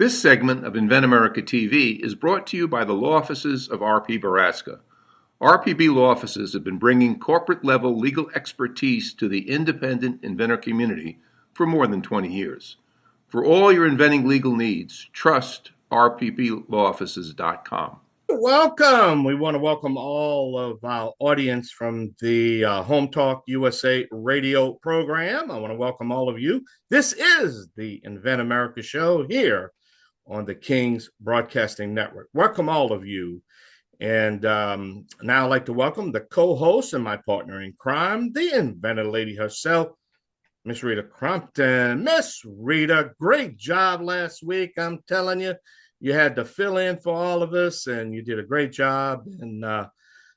This segment of InventAmerica TV is brought to you by the law offices of R.P. Baraska. RPB law offices have been bringing corporate-level legal expertise to the independent inventor community for more than 20 years. For all your inventing legal needs, trust rpblawoffices.com. Welcome. We want to welcome all of our audience from the HomeTalk USA radio program. I want to welcome all of you. This is the InventAmerica show here on the King's Broadcasting Network. Welcome all of you. And now I'd like to welcome the co-host and my partner in crime, the Inventor Lady herself, Miss Rita Crompton. Miss Rita, great job last week. I'm telling you, you had to fill in for all of us, and you did a great job. And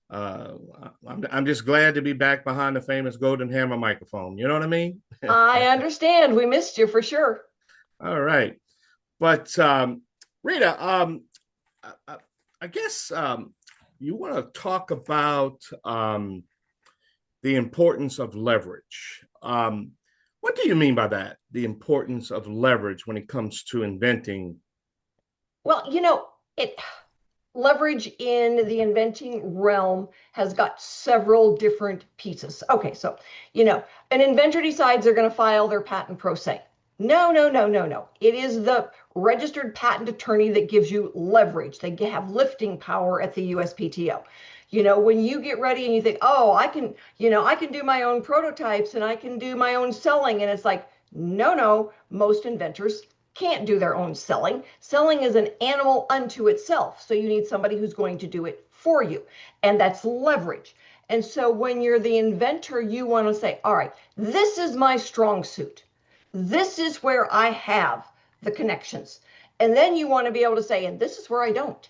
I'm just glad to be back behind the famous Golden Hammer microphone. You know what I mean? I understand. We missed you for sure. All right. But Rita, I guess you want to talk about the importance of leverage. What do you mean by that? The importance of leverage when it comes to inventing? Well, leverage in the inventing realm has got several different pieces. Okay, so, an inventor decides they're going to file their patent pro se. No. It is the registered patent attorney that gives you leverage. They have lifting power at the USPTO. When you get ready and you think, oh, I can do my own prototypes and I can do my own selling. And it's like, no, most inventors can't do their own selling. Selling is an animal unto itself. So you need somebody who's going to do it for you. And that's leverage. And so when you're the inventor, you want to say, all right, this is my strong suit. This is where I have the connections. And then you want to be able to say, and this is where I don't.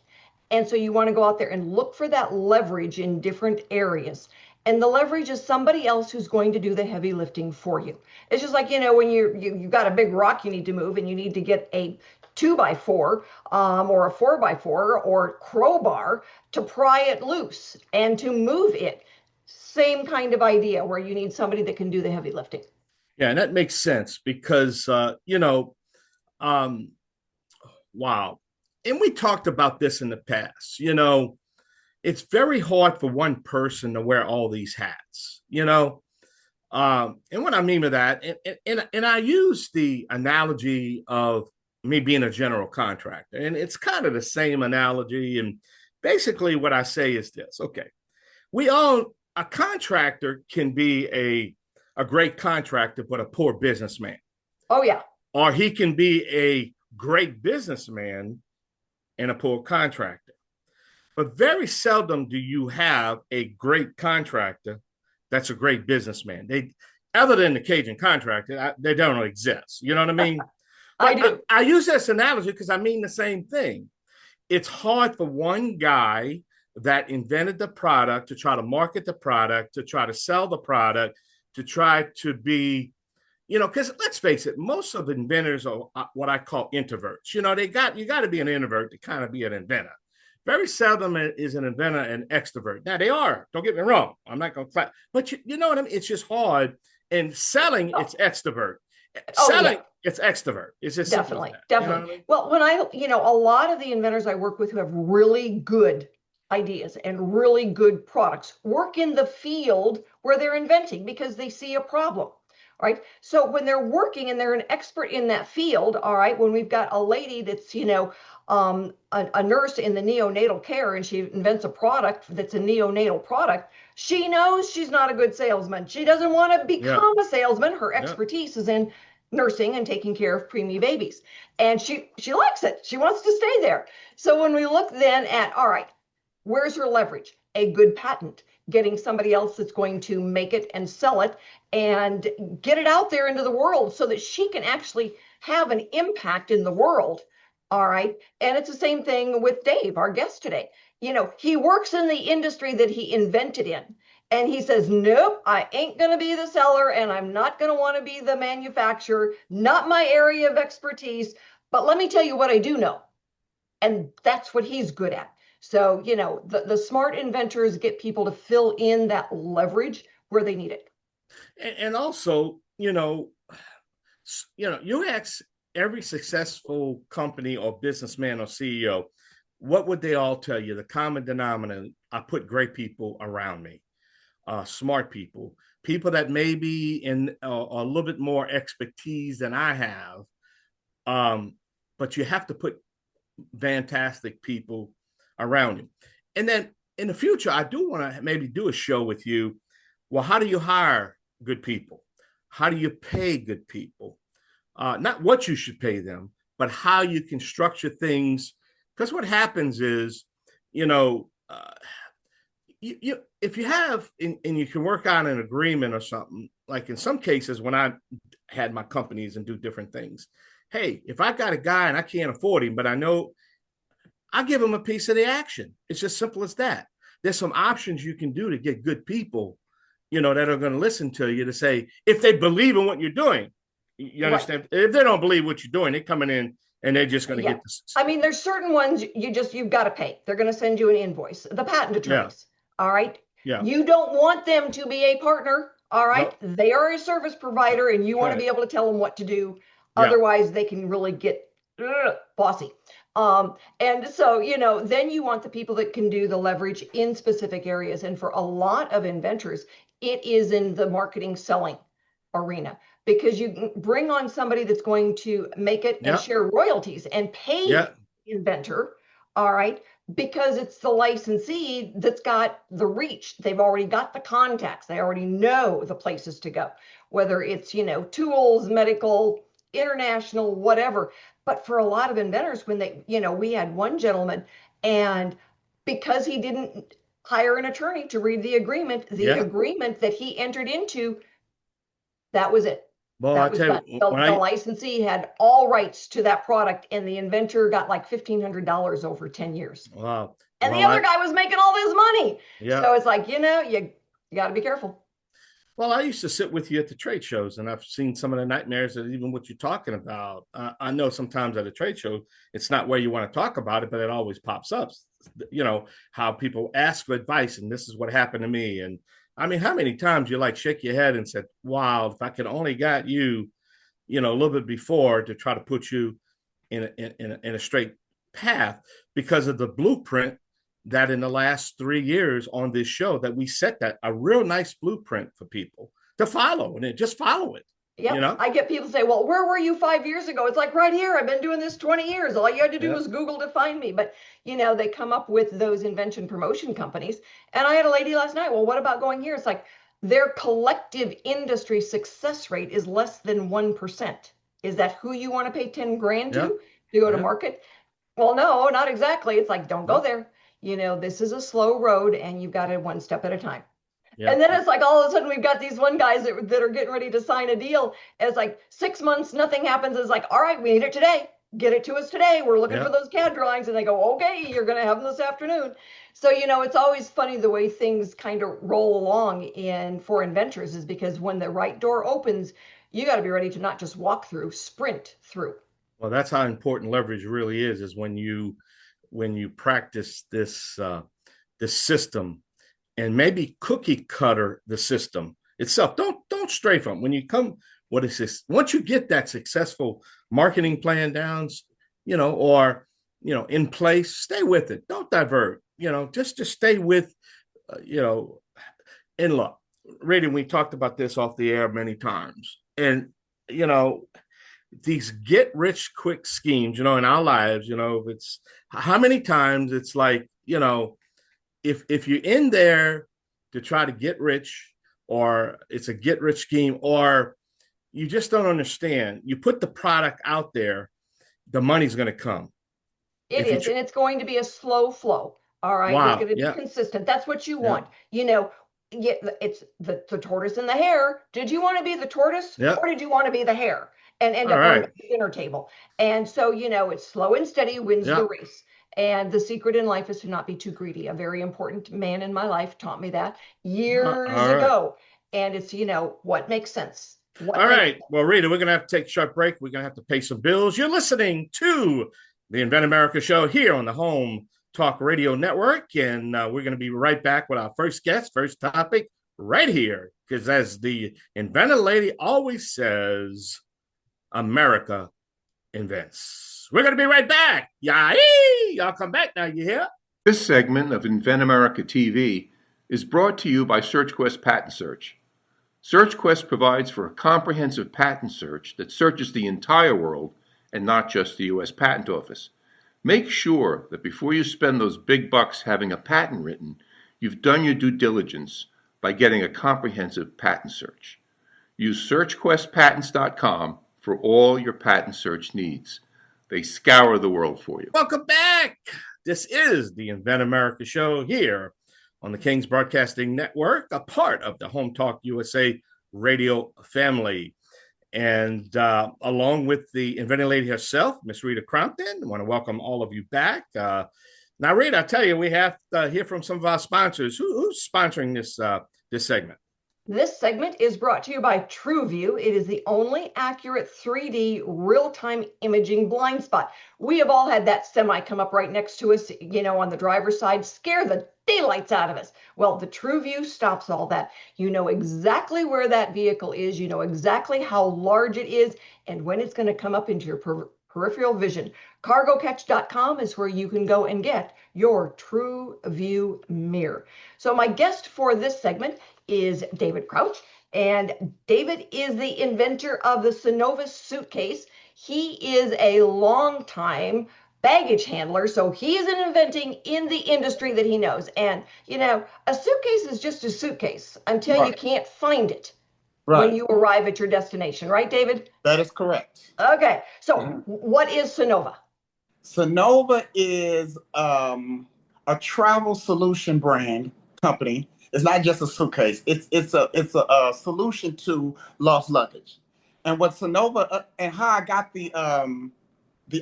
And so you want to go out there and look for that leverage in different areas. And the leverage is somebody else who's going to do the heavy lifting for you. It's just like, when you've got a big rock you need to move and you need to get a 2x4 or a 4x4 or crowbar to pry it loose and to move it. Same kind of idea where you need somebody that can do the heavy lifting. Yeah, and that makes sense because, wow. And we talked about this in the past, it's very hard for one person to wear all these hats, and what I mean by that, and I use the analogy of me being a general contractor, and it's kind of the same analogy. And basically what I say is this, okay, a contractor can be a great contractor, but a poor businessman. Oh, yeah. Or he can be a great businessman and a poor contractor. But very seldom do you have a great contractor that's a great businessman. Other than the Cajun contractor, they don't exist. You know what I mean? I do. I use this analogy because I mean the same thing. It's hard for one guy that invented the product to try to market the product, to try to sell the product, to try to be, because let's face it, most of inventors are what I call introverts. You got to be an introvert to kind of be an inventor. Very seldom is an inventor an extrovert. Now they are, don't get me wrong. I'm not going to clap, but you know what I mean? It's just hard. And selling, it's extrovert. Selling, it's extrovert. It's just definitely. You know what I mean? Well, when a lot of the inventors I work with who have really good ideas and really good products work in the field where they're inventing because they see a problem. Right. So when they're working and they're an expert in that field, all right, when we've got a lady that's, a nurse in the neonatal care and she invents a product that's a neonatal product, she knows she's not a good salesman. She doesn't want to become a salesman. Her expertise is in nursing and taking care of preemie babies. And she likes it. She wants to stay there. So when we look then at, all right, where's her leverage? A good patent, getting somebody else that's going to make it and sell it and get it out there into the world so that she can actually have an impact in the world. All right. And it's the same thing with Dave, our guest today. He works in the industry that he invented in. And he says, nope, I ain't going to be the seller and I'm not going to want to be the manufacturer, not my area of expertise. But let me tell you what I do know. And that's what he's good at. So, the smart inventors get people to fill in that leverage where they need it. And also, UX every successful company or businessman or CEO, what would they all tell you? The common denominator: I put great people around me, smart people, people that may be in a little bit more expertise than I have. But you have to put fantastic people around you. And then in the future, I do want to maybe do a show with you. Well, how do you hire good people? How do you pay good people? Not what you should pay them, but how you can structure things. Because what happens is, you know, if you have and you can work out an agreement or something, like in some cases when I had my companies and do different things, hey, if I got a guy and I can't afford him, but I know I'll give him a piece of the action. It's just simple as that. There's some options you can do to get good people, you know, that are going to listen to you, to say, if they believe in what you're doing, you understand? Right. If they don't believe what you're doing, they're coming in and they're just going to get this. I mean, there's certain ones you've got to pay. They're going to send you an invoice. The patent attorneys. Yeah. All right. Yeah. You don't want them to be a partner. All right. Nope. They are a service provider and you want to be able to tell them what to do. Yeah. Otherwise, they can really get bossy. And so, you know, then you want the people that can do the leverage in specific areas. And for a lot of inventors, it is in the marketing selling arena, because you bring on somebody that's going to make it and share royalties and pay the inventor. All right. Because it's the licensee that's got the reach. They've already got the contacts. They already know the places to go, whether it's, you know, tools, medical, international, whatever. But for a lot of inventors, when they, you know, we had one gentleman, and because he didn't hire an attorney to read the agreement that he entered into, that was it. Well, that was done. The licensee had all rights to that product, and the inventor got like $1,500 over 10 years. Wow. And the other guy was making all this money. Yeah. So it's like, you know, you got to be careful. Well, I used to sit with you at the trade shows, and I've seen some of the nightmares that even what you're talking about. I know sometimes at a trade show, it's not where you want to talk about it, but it always pops up. You know, how people ask for advice, and this is what happened to me. And I mean, how many times you like shake your head and said, wow, if I could only got you, you know, a little bit before to try to put you in a straight path, because of the blueprint that in the last 3 years on this show that we set that a real nice blueprint for people to follow, and just follow it. Yeah, you know? I get people say, well, where were you 5 years ago? It's like, right here. I've been doing this 20 years. All you had to do was Google to find me. But, you know, they come up with those invention promotion companies. And I had a lady last night, well, what about going here? It's like their collective industry success rate is less than 1%. Is that who you want to pay 10 grand to go to market? Well, no, not exactly. It's like, don't go there. You know, this is a slow road and you've got it one step at a time. Yeah. And then it's like all of a sudden we've got these one guys that are getting ready to sign a deal. And it's like 6 months, nothing happens. It's like, all right, we need it today. Get it to us today. We're looking for those CAD drawings. And they go, okay, you're going to have them this afternoon. So, you know, it's always funny the way things kind of roll along for inventors, is because when the right door opens, you got to be ready to not just walk through, sprint through. Well, that's how important leverage really is when you practice this system, and maybe cookie cutter the system itself. Don't stray from it. When you come, what is this? Once you get that successful marketing plan down, you know, or, you know, in place, stay with it. Don't divert, you know, just stay with, you know, and look, Rita, we talked about this off the air many times, and, you know, these get rich quick schemes, you know, in our lives, you know, it's how many times it's like, you know, if you're in there to try to get rich, or it's a get rich scheme, or you just don't understand, you put the product out there, the money's going to come. It is, and it's going to be a slow flow. All right. Wow. It's going to be consistent. That's what you want. You know, it's the tortoise and the hare. Did you want to be the tortoise or did you want to be the hare and end up on the dinner table? And so, you know, it's slow and steady wins the race. And the secret in life is to not be too greedy. A very important man in my life taught me that years ago. And it's, you know, what makes sense. All right. Well, Rita, we're going to have to take a short break. We're going to have to pay some bills. You're listening to the InventAmerica show here on the HomeTalk Radio Network. And we're going to be right back with our first guest, first topic right here. Because as the Inventor Lady always says, America invents. We're going to be right back. Y'all come back now, you hear? This segment of InventAmerica TV is brought to you by SearchQuest Patent Search. SearchQuest provides for a comprehensive patent search that searches the entire world and not just the U.S. Patent Office. Make sure that before you spend those big bucks having a patent written, you've done your due diligence by getting a comprehensive patent search. Use SearchQuestPatents.com for all your patent search needs. They scour the world for you. Welcome back. This is the Invent America show here on the King's Broadcasting Network, a part of the HomeTalk USA radio family. And along with the inventing lady herself, Miss Rita Crompton, I want to welcome all of you back. Now, Rita, I tell you, we have to hear from some of our sponsors. Who's sponsoring this segment? This segment is brought to you by TrueView. It is the only accurate 3D real-time imaging blind spot. We have all had that semi come up right next to us, on the driver's side, scare the daylights out of us. Well, the TrueView stops all that. You know exactly where that vehicle is. You know exactly how large it is and when it's going to come up into your peripheral vision. Cargocatch.com is where you can go and get your TrueView mirror. So my guest for this segment is David Crouch, and David is the inventor of the Sanova suitcase. He is a long-time baggage handler, so he is inventing in the industry that he knows. And, a suitcase is just a suitcase until you can't find it when you arrive at your destination. Right, David? That is correct. Okay, so what is Sanova? Sanova is a travel solution brand company. It's not just a suitcase. It's a solution to lost luggage. And what Sanova and how I got the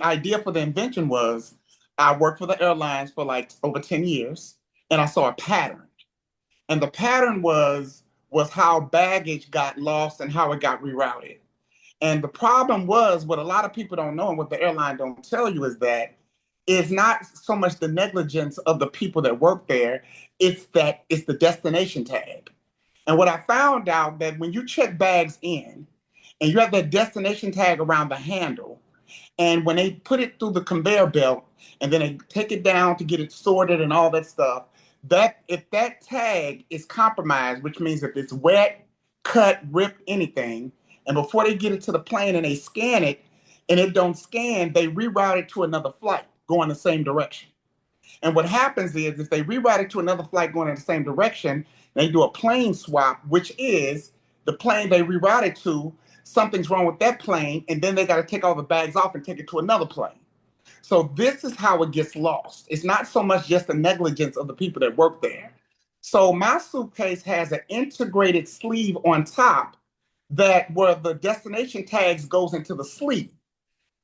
idea for the invention was I worked for the airlines for like over 10 years, and I saw a pattern. And the pattern was how baggage got lost and how it got rerouted. And the problem was, what a lot of people don't know and what the airline don't tell you is that it's not so much the negligence of the people that work there, it's the destination tag. And what I found out that when you check bags in and you have that destination tag around the handle, and when they put it through the conveyor belt and then they take it down to get it sorted and all that stuff, that if that tag is compromised, which means if it's wet, cut, ripped, anything, and before they get it to the plane and they scan it and it don't scan, they reroute it to another flight going the same direction. And what happens is if they reroute it to another flight going in the same direction, they do a plane swap, which is the plane they rerouted to, something's wrong with that plane, and then they got to take all the bags off and take it to another plane. So this is how it gets lost. It's not so much just the negligence of the people that work there. So my suitcase has an integrated sleeve on top that where the destination tags goes into the sleeve.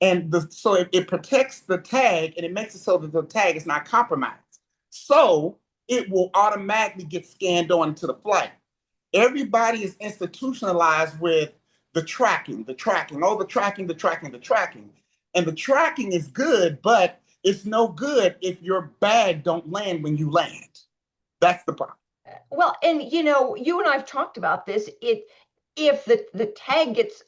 And so it protects the tag and it makes it so that the tag is not compromised. So it will automatically get scanned on to the flight. Everybody is institutionalized with the tracking. And the tracking is good, but it's no good if your bag don't land when you land. That's the problem. Well, and you and I've talked about this. If the tag gets,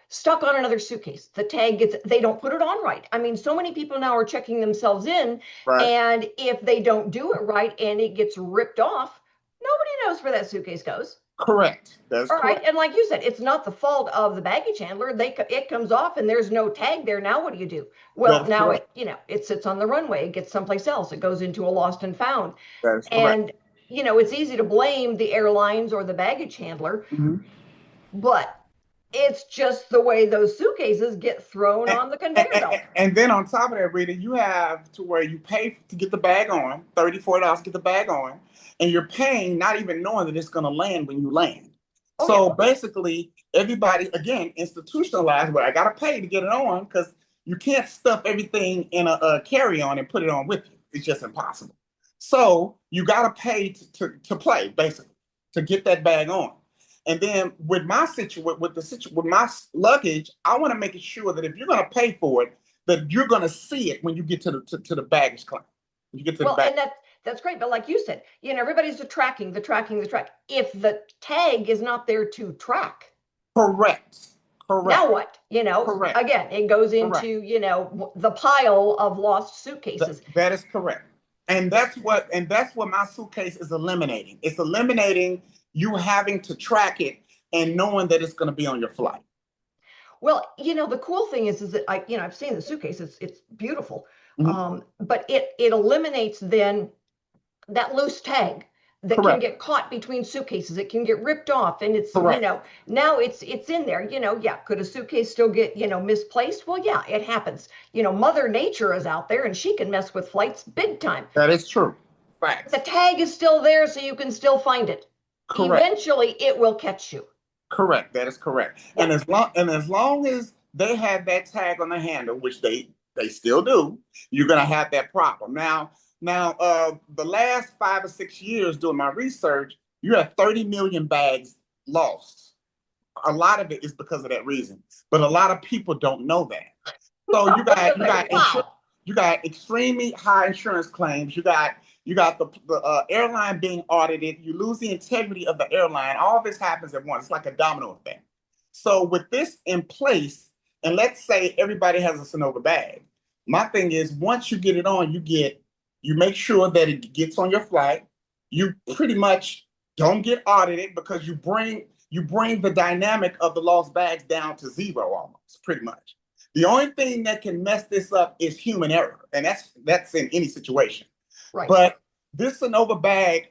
stuck on another suitcase, they don't put it on right. I mean, so many people now are checking themselves in, and if they don't do it right and it gets ripped off, nobody knows where that suitcase goes. Correct. That's all correct. Right. And like you said, it's not the fault of the baggage handler. It comes off and there's no tag there. Now what do you do? Well, That's now correct. it sits on the runway. It gets someplace else. It goes into a lost and found. That's and correct. It's easy to blame the airlines or the baggage handler. Mm-hmm. But it's just the way those suitcases get thrown on the conveyor belt. And then on top of that, Rita, you have to where you pay to get the bag on, $34 to get the bag on, and you're paying not even knowing that it's going to land when you land. So basically, everybody, again, institutionalized, but I got to pay to get it on because you can't stuff everything in a carry-on and put it on with you. It's just impossible. So you got to pay to play, basically, to get that bag on. And then with my luggage, I want to make it sure that if you're going to pay for it, that you're going to see it when you get to the baggage claim. When you get to the baggage. And that's great, but like you said, everybody's the tracking. If the tag is not there to track, correct. Correct. Now what? Correct. Again, it goes Correct. into, the pile of lost suitcases. That is correct. And that's what my suitcase is eliminating. It's eliminating you having to track it and knowing that it's going to be on your flight. Well, the cool thing is that I've seen the suitcase. It's beautiful. Mhm. But it eliminates then that loose tag that can Correct. get caught between suitcases. It can get ripped off, and it's Correct. now it's in there. Yeah, could a suitcase still get misplaced? Well, yeah, it happens. Mother Nature is out there, and she can mess with flights big time. That is true. Facts. The tag is still there, so you can still find it. Correct. Eventually, it will catch you. Correct. That is correct. Yeah. And as long as they have that tag on the handle, which they still do, you're gonna have that problem. Now, the last 5 or 6 years doing my research, you have 30 million bags lost. A lot of it is because of that reason, but a lot of people don't know that. So you got extremely high insurance claims. You got the airline being audited. You lose the integrity of the airline. All this happens at once. It's like a domino effect. So with this in place, and let's say everybody has a Sanova bag. My thing is, once you get it on, you make sure that it gets on your flight. You pretty much don't get audited because you bring the dynamic of the lost bags down to zero almost, pretty much. The only thing that can mess this up is human error, and that's in any situation. Right. But this Sanova bag,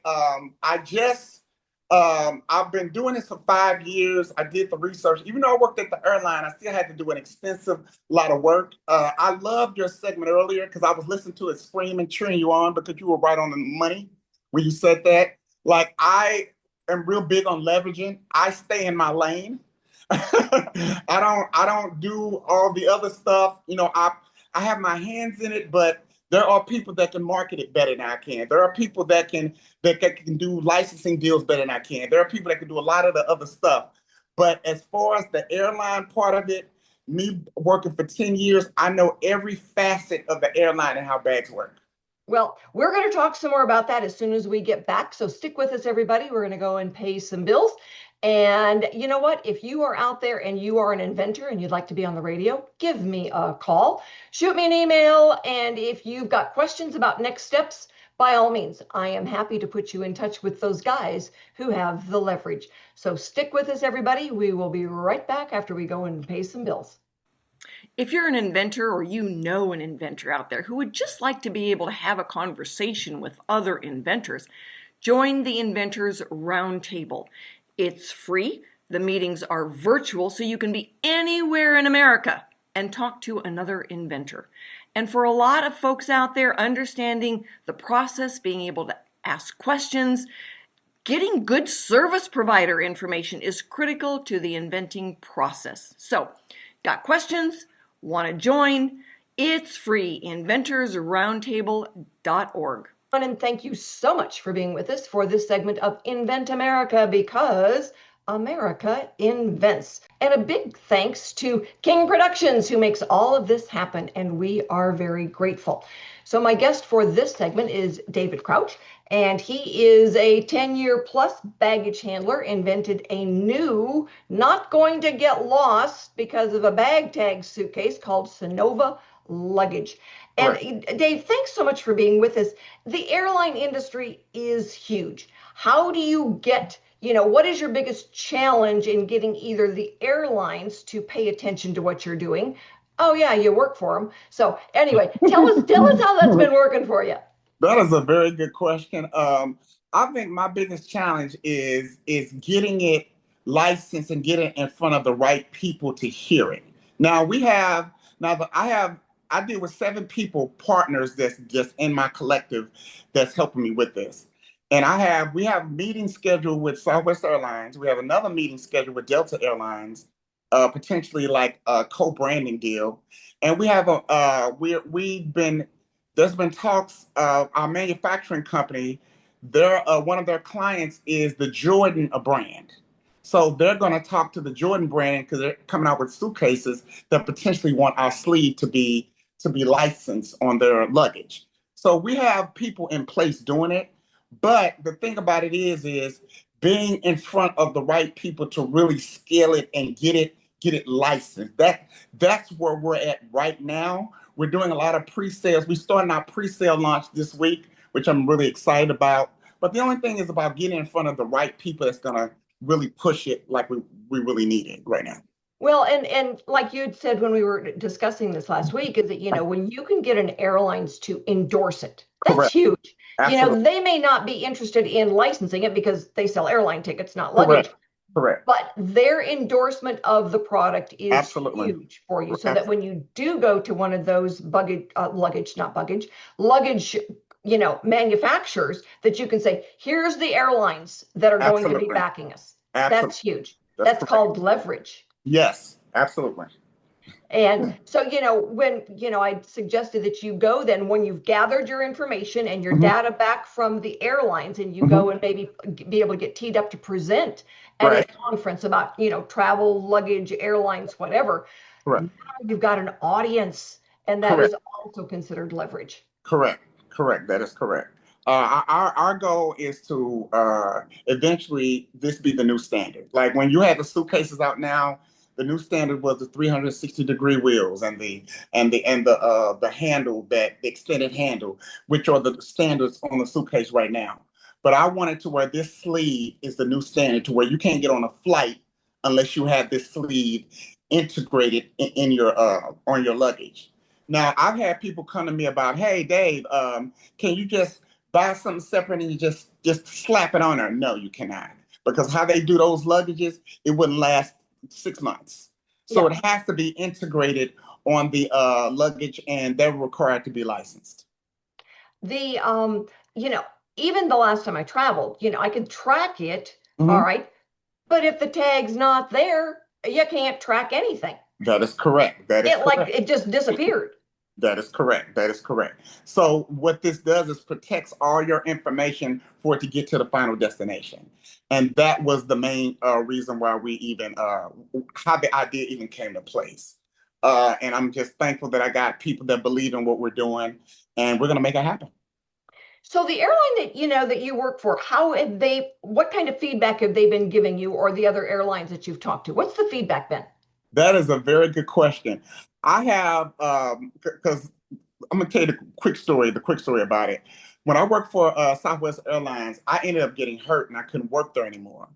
I've been doing this for 5 years. I did the research. Even though I worked at the airline, I still had to do an extensive lot of work. I loved your segment earlier because I was listening to it screaming, cheering you on because you were right on the money when you said that. Like, I am real big on leveraging. I stay in my lane. I don't do all the other stuff. I have my hands in it, but there are people that can market it better than I can. There are people that can do licensing deals better than I can. There are people that can do a lot of the other stuff. But as far as the airline part of it, me working for 10 years, I know every facet of the airline and how bags work. Well, we're going to talk some more about that as soon as we get back. So stick with us, everybody. We're going to go and pay some bills. And you know what? If you are out there and you are an inventor and you'd like to be on the radio, give me a call, shoot me an email. And if you've got questions about next steps, by all means, I am happy to put you in touch with those guys who have the leverage. So stick with us, everybody. We will be right back after we go and pay some bills. If you're an inventor or you know an inventor out there who would just like to be able to have a conversation with other inventors, join the Inventors Roundtable. It's free. The meetings are virtual, so you can be anywhere in America and talk to another inventor. And for a lot of folks out there, understanding the process, being able to ask questions, getting good service provider information is critical to the inventing process. So, got questions? Want to join? It's free. InventorsRoundtable.org. And thank you so much for being with us for this segment of Invent America, because America invents. And a big thanks to King Productions, who makes all of this happen, and we are very grateful. So my guest for this segment is David Crouch, and he is a 10-year plus baggage handler, invented a new, not going to get lost because of a bag tag suitcase called Sanova Luggage. And right. Dave, thanks so much for being with us. The airline industry is huge. How do you get, what is your biggest challenge in getting either the airlines to pay attention to what you're doing? Oh yeah, you work for them. So anyway, tell us how that's been working for you. That is a very good question. I think my biggest challenge is getting it licensed and getting it in front of the right people to hear it. Now I deal with 7 people, partners that's just in my collective that's helping me with this. And we have meetings scheduled with Southwest Airlines. We have another meeting scheduled with Delta Airlines, potentially like a co-branding deal. And we have there's been talks. Our manufacturing company, one of their clients is the Jordan brand. So they're going to talk to the Jordan brand because they're coming out with suitcases that potentially want our sleeve to be licensed on their luggage. So we have people in place doing it. But the thing about it is being in front of the right people to really scale it and get get it licensed. That's where we're at right now. We're doing a lot of pre-sales. We're starting our pre-sale launch this week, which I'm really excited about. But the only thing is about getting in front of the right people that's going to really push it like we really need it right now. Well, and like you'd said when we were discussing this last week, is that, when you can get an airlines to endorse it, that's Correct. huge. Absolutely. They may not be interested in licensing it because they sell airline tickets, not luggage. Correct. But their endorsement of the product is Absolutely. huge for you. So that when you do go to one of those luggage manufacturers, that you can say, here's the airlines that are going to be backing us. Absolutely. That's huge. That's called leverage. Yes, absolutely. And so, when, I suggested that you go then when you've gathered your information and your data back from the airlines, and you go and maybe be able to get teed up to present at a conference about, travel, luggage, airlines, whatever. Correct. Now you've got an audience, and that is also considered leverage. Correct. That is correct. Our goal is to eventually this be the new standard. Like when you have the suitcases out now, the new standard was the 360-degree wheels and the handle, the extended handle, which are the standards on the suitcase right now. But I wanted to where this sleeve is the new standard, to where you can't get on a flight unless you have this sleeve integrated in your on your luggage. Now, I've had people come to me about, hey, Dave, can you just buy something separate and you just slap it on there? No, you cannot. Because how they do those luggages, it wouldn't last 6 months. So it has to be integrated on the luggage, and they're required to be licensed. The, even the last time I traveled, I could track it, Mm-hmm. all right. But if the tag's not there, you can't track anything. That is correct. It just disappeared. That is correct. So what this does is protects all your information for it to get to the final destination. And that was the main reason why we even, how the idea even came to place. And I'm just thankful that I got people that believe in what we're doing, and we're going to make it happen. So the airline that you work for, what kind of feedback have they been giving you, or the other airlines that you've talked to? What's the feedback been? That is a very good question. I have, because I'm going to tell you the quick story about it. When I worked for Southwest Airlines, I ended up getting hurt and I couldn't work there anymore.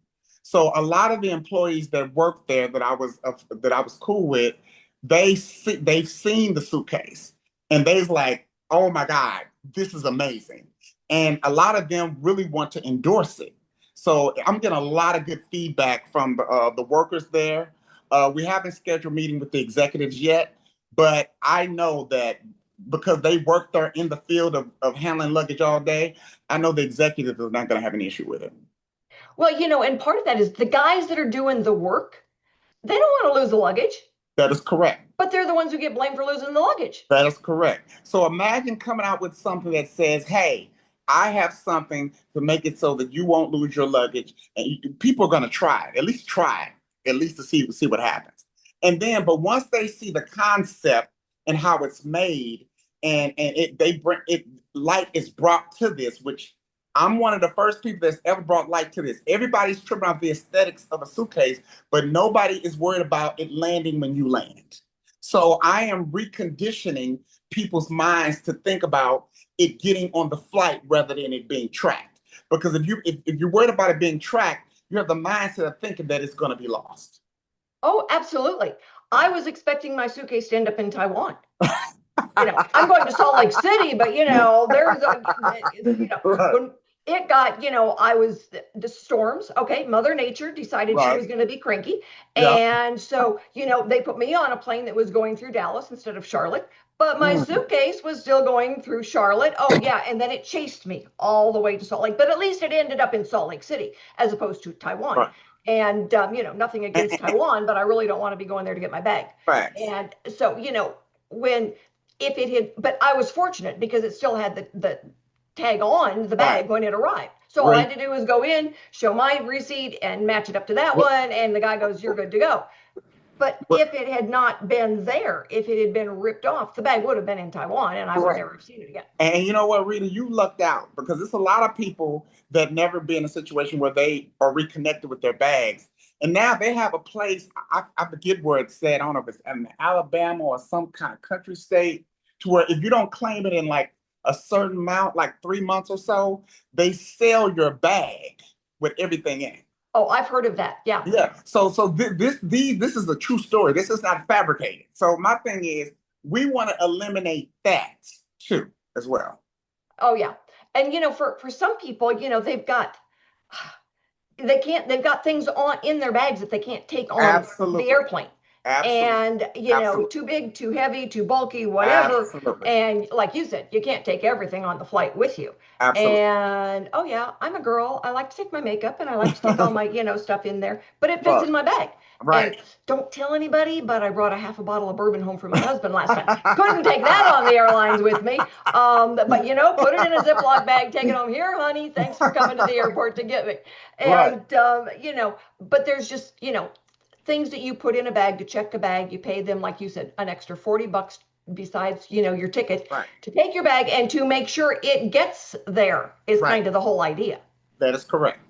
So a lot of the employees that worked there that I was cool with, they've seen the suitcase and they's like, oh my God, this is amazing. And a lot of them really want to endorse it. So I'm getting a lot of good feedback from the workers there. We haven't scheduled a meeting with the executives yet, but I know that because they work there in the field of handling luggage all day, I know the executives are not going to have an issue with it. Well, and part of that is the guys that are doing the work, they don't want to lose the luggage. That is correct. But they're the ones who get blamed for losing the luggage. That is correct. So imagine coming out with something that says, hey, I have something to make it so that you won't lose your luggage. And people are going to try it, at least to see what happens. And then, but once they see the concept and how it's made, and light is brought to this, which I'm one of the first people that's ever brought light to this. Everybody's tripping off the aesthetics of a suitcase, but nobody is worried about it landing when you land. So I am reconditioning people's minds to think about it getting on the flight rather than it being tracked. Because if you're worried about it being tracked, you have the mindset of thinking that it's going to be lost. Oh, absolutely. I was expecting my suitcase to end up in Taiwan. I'm going to Salt Lake City, but there's when it got, the storms. Okay, Mother Nature decided she was going to be cranky, and so they put me on a plane that was going through Dallas instead of Charlotte. But my suitcase was still going through Charlotte. Oh yeah, and then it chased me all the way to Salt Lake. But at least it ended up in Salt Lake City as opposed to Taiwan. Right. And nothing against Taiwan, but I really don't want to be going there to get my bag. Right. And so but I was fortunate because it still had the tag on the bag when it arrived. So all I had to do was go in, show my receipt, and match it up to that one, and the guy goes, "You're good to go." But if it had not been there, if it had been ripped off, the bag would have been in Taiwan, and I would never have seen it again. And you know what, Rita, you lucked out, because there's a lot of people that never be in a situation where they are reconnected with their bags, And now they have a place, I forget where it's at. I don't know if it's in Alabama or some kind of country state, to where if you don't claim it in like a certain amount, like 3 months or so, they sell your bag with everything in it. Oh, I've heard of that. Yeah. Yeah. So this is a true story. This is not fabricated. So my thing is, we want to eliminate that too as well. Oh, yeah. And for some people, they've got things in their bags that they can't take on Absolutely. the airplane. Absolutely. And Absolutely. too big, too heavy, too bulky, whatever. Absolutely. And like you said, you can't take everything on the flight with you. Absolutely. And oh yeah, I'm a girl. I like to take my makeup and I like to take all my stuff in there, but it fits in my bag. Right. And don't tell anybody, but I brought a half a bottle of bourbon home for my husband last time. Couldn't take that on the airlines with me. But put it in a Ziploc bag, take it home. Here, honey, thanks for coming to the airport to get me. And but there's just things that you put in a bag to check a bag. You pay them, like you said, an extra $40 besides your ticket to take your bag and to make sure it gets there is kind of the whole idea. That is correct.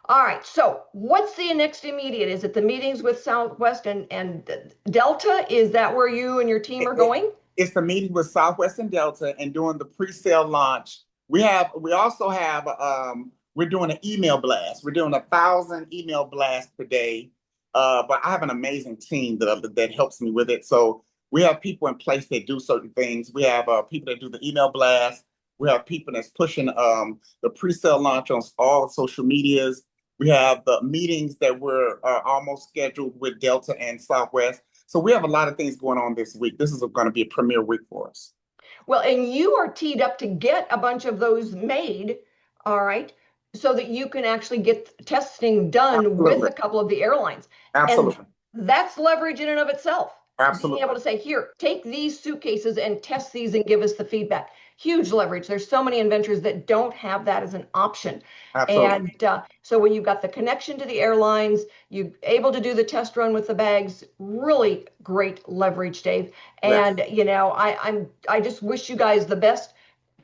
All right, so what's the next immediate? Is it the meetings with Southwest and Delta? Is that where you and your team are going? It's the meeting with Southwest and Delta and doing the pre-sale launch. We also have we're doing an email blast. We're doing 1,000 email blasts per day. But I have an amazing team that helps me with it. So we have people in place that do certain things. We have people that do the email blast. We have people that's pushing the pre-sale launch on all social medias. We have the meetings that we're almost scheduled with Delta and Southwest. So we have a lot of things going on this week. This is going to be a premier week for us. Well, and you are teed up to get a bunch of those made, all right, so that you can actually get testing done with a couple of the airlines. Absolutely. And that's leverage in and of itself. Absolutely. Being able to say, here, take these suitcases and test these and give us the feedback. Huge leverage. There's so many inventors that don't have that as an option. Absolutely. And so when you've got the connection to the airlines, you're able to do the test run with the bags, really great leverage, Dave. And, I just wish you guys the best.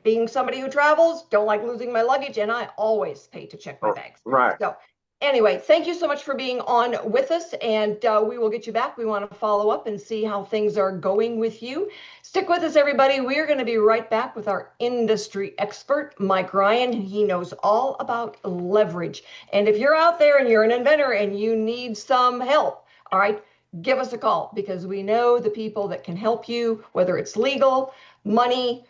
Being somebody who travels, don't like losing my luggage, and I always pay to check my bags. Right. So anyway, thank you so much for being on with us, and we will get you back. We want to follow up and see how things are going with you. Stick with us, everybody. We're going to be right back with our industry expert, Mike Ryan. He knows all about leverage. And if you're out there and you're an inventor and you need some help, all right, give us a call, because we know the people that can help you, whether it's legal, money,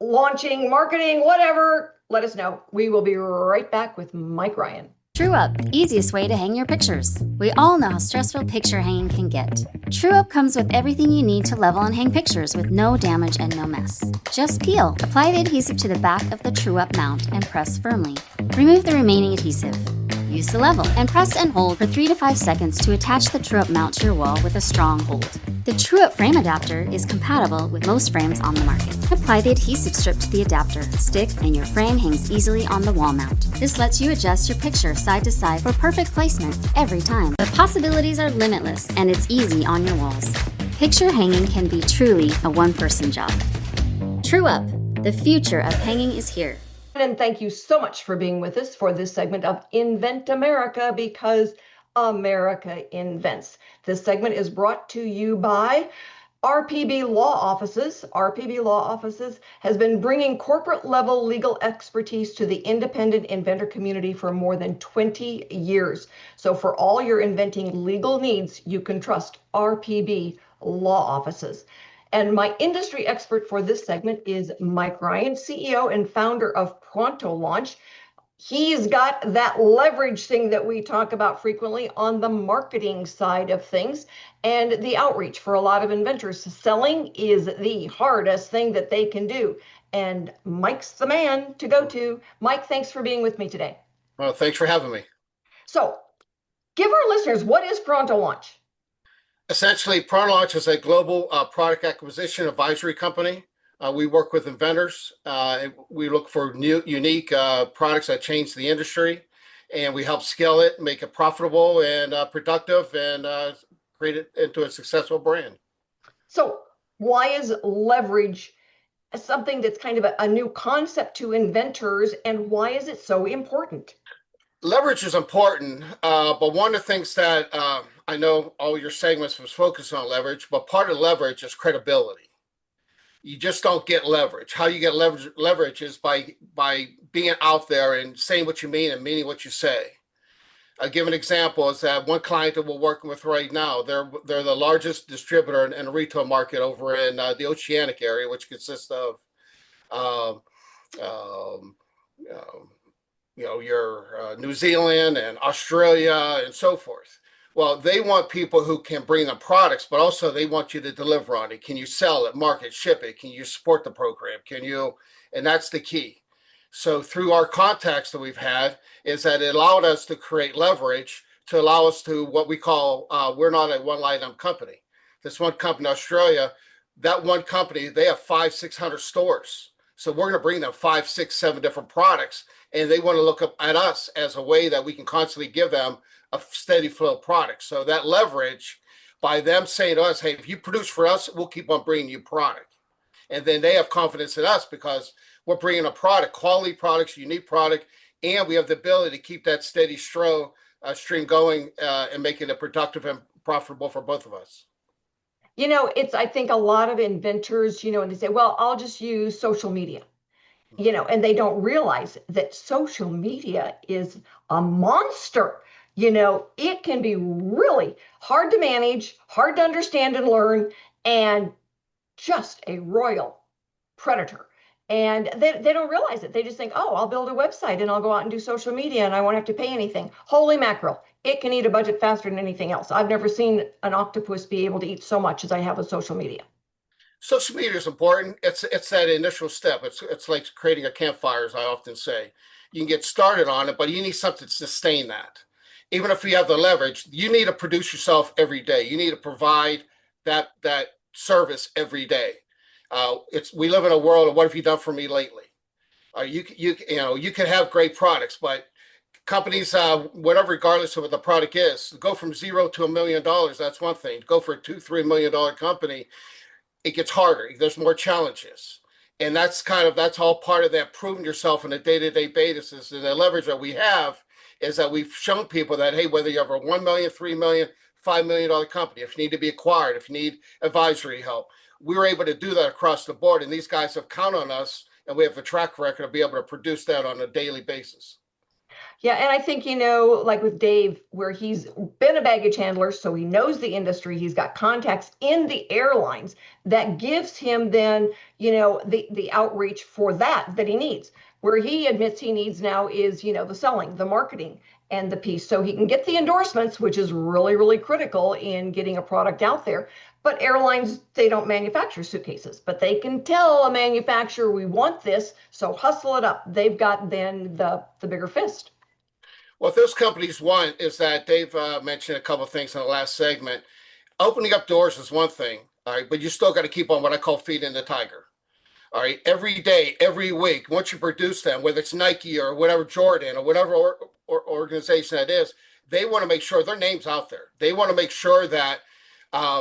launching, marketing, whatever. Let us know. We will be right back with Mike Ryan. TrueUp, easiest way to hang your pictures. We all know how stressful picture hanging can get. TrueUp comes with everything you need to level and hang pictures with no damage and no mess. Just peel, apply the adhesive to the back of the TrueUp mount and press firmly. Remove the remaining adhesive. Use the level and press and hold for 3 to 5 seconds to attach the TrueUp mount to your wall with a strong hold. The TrueUp frame adapter is compatible with most frames on the market. Apply the adhesive strip to the adapter, stick, and your frame hangs easily on the wall mount. This lets you adjust your picture side to side for perfect placement every time. The possibilities are limitless, and it's easy on your walls. Picture hanging can be truly a one-person job. TrueUp, the future of hanging is here. And thank you so much for being with us for this segment of Invent America, because America invents. This segment is brought to you by RPB Law Offices. RPB Law Offices has been bringing corporate level legal expertise to the independent inventor community for more than 20 years. So for all your inventing legal needs, you can trust RPB Law Offices. And my industry expert for this segment is Mike Ryan, CEO and founder of Pronto Launch. He's got that leverage thing that we talk about frequently on the marketing side of things and the outreach for a lot of inventors. Selling is the hardest thing that they can do. And Mike's the man to go to. Mike, thanks for being with me today. Well, thanks for having me. So give our listeners, what is Pronto Launch? Essentially, Pronto Launch is a global product acquisition advisory company. We work with inventors. We look for new, unique products that change the industry, and we help scale it, make it profitable and productive, and create it into a successful brand. So why is leverage something that's kind of a new concept to inventors, and why is it so important? Leverage is important, but one of the things that I know all your segments was focused on leverage, but part of leverage is credibility. You just don't get leverage. How you get leverage is by being out there and saying what you mean and meaning what you say. I'll give an example is that one client that we're working with right now, they're the largest distributor in the retail market over in the Oceanic area, which consists of um, um, um, your New Zealand and Australia and so forth. Well, they want people who can bring them products, but also they want you to deliver on it. Can you sell it, market, ship it? Can you support the program? Can you? And that's the key. So through our contacts that we've had is that it allowed us to create leverage to allow us to what we call, we're not a one item company. This one company in Australia, that one company, they have 500-600 stores. So we're going to bring them 5, 6, 7 different products, and they want to look up at us as a way that we can constantly give them a steady flow of products. So that leverage by them saying to us, hey, if you produce for us, we'll keep on bringing you product. And then they have confidence in us because we're bringing a product, quality products, unique product, and we have the ability to keep that steady stream going and making it productive and profitable for both of us. I think a lot of inventors, and they say, well, I'll just use social media, and they don't realize that social media is a monster. It can be really hard to manage, hard to understand and learn, and just a royal predator. And they don't realize it. They just think, oh, I'll build a website and I'll go out and do social media and I won't have to pay anything. Holy mackerel. It can eat a budget faster than anything else. I've never seen an octopus be able to eat so much as I have with social media. Social media is important. It's that initial step. It's like creating a campfire, as I often say. You can get started on it, but you need something to sustain that. Even if you have the leverage, you need to produce yourself every day. You need to provide that service every day. We live in a world of what have you done for me lately? You can have great products, but companies, whatever, regardless of what the product is, go from $0 to $1 million. That's one thing. Go for a $2-3 million company, it gets harder. There's more challenges, and that's all part of that proving yourself on a day-to-day basis. And the leverage that we have is that we've shown people that, hey, whether you have a $1 million, $3 million, $5 million company, if you need to be acquired, if you need advisory help, we're able to do that across the board. And these guys have counted on us, and we have a track record to be able to produce that on a daily basis. Yeah, and I think, like with Dave, where he's been a baggage handler, so he knows the industry, he's got contacts in the airlines that gives him then, the outreach for that he needs. Where he admits he needs now is, the selling, the marketing, and the piece. So he can get the endorsements, which is really, really critical in getting a product out there. But airlines, they don't manufacture suitcases, but they can tell a manufacturer, we want this, so hustle it up. They've got then the bigger fist. What those companies want is that Dave mentioned a couple of things in the last segment. Opening up doors is one thing, all right, but you still got to keep on what I call feeding the tiger. All right, every day, every week, once you produce them, whether it's Nike or whatever, Jordan or whatever organization that is, they want to make sure their name's out there. They want to make sure that,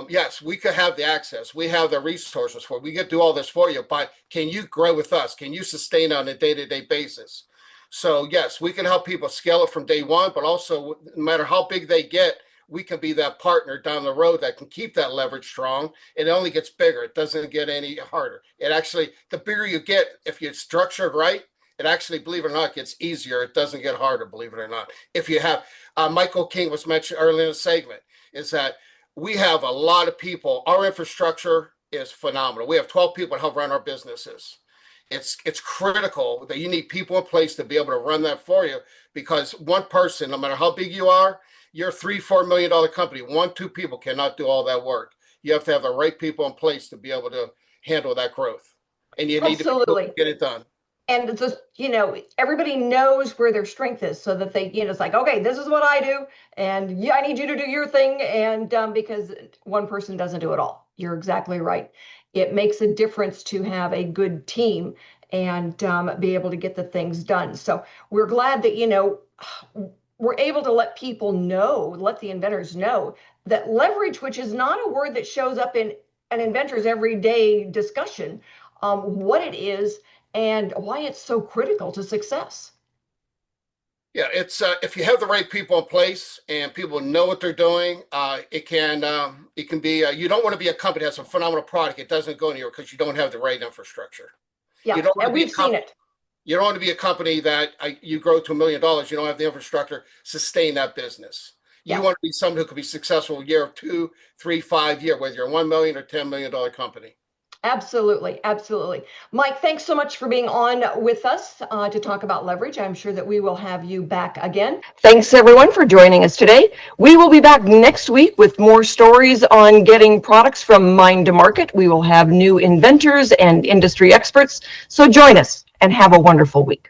yes, we could have the access. We have the resources for it. We could do all this for you, but can you grow with us? Can you sustain on a day-to-day basis? So, yes, we can help people scale it from day one, but also no matter how big they get, we can be that partner down the road that can keep that leverage strong. It only gets bigger. It doesn't get any harder. It actually, the bigger you get, if you're structured right, it actually, believe it or not, gets easier. It doesn't get harder, believe it or not. If you have, Michael King was mentioned earlier in the segment, is that we have a lot of people. Our infrastructure is phenomenal. We have 12 people to help run our businesses. It's critical that you need people in place to be able to run that for you, because one person, no matter how big you are, you're a $3-4 million company. 1-2 people cannot do all that work. You have to have the right people in place to be able to handle that growth, and you need to get it done. And it's just, everybody knows where their strength is, so that they, it's like, okay, this is what I do, and I need you to do your thing, and because one person doesn't do it all. You're exactly right. It makes a difference to have a good team and be able to get the things done. So we're glad that, we're able to let people know, let the inventors know that leverage, which is not a word that shows up in an inventor's everyday discussion, what it is and why it's so critical to success. Yeah, it's if you have the right people in place and people know what they're doing, it can be. You don't want to be a company that has a phenomenal product. It doesn't go anywhere because you don't have the right infrastructure. Yeah, You don't want and to be we've seen it. You don't want to be a company that you grow to $1 million. You don't have the infrastructure sustain that business. You Yeah. want to be someone who could be successful year 2, 3, 5 year, whether you're a $1 million or $10 million company. Absolutely. Absolutely. Mike, thanks so much for being on with us to talk about leverage. I'm sure that we will have you back again. Thanks, everyone, for joining us today. We will be back next week with more stories on getting products from mind to market. We will have new inventors and industry experts. So join us and have a wonderful week.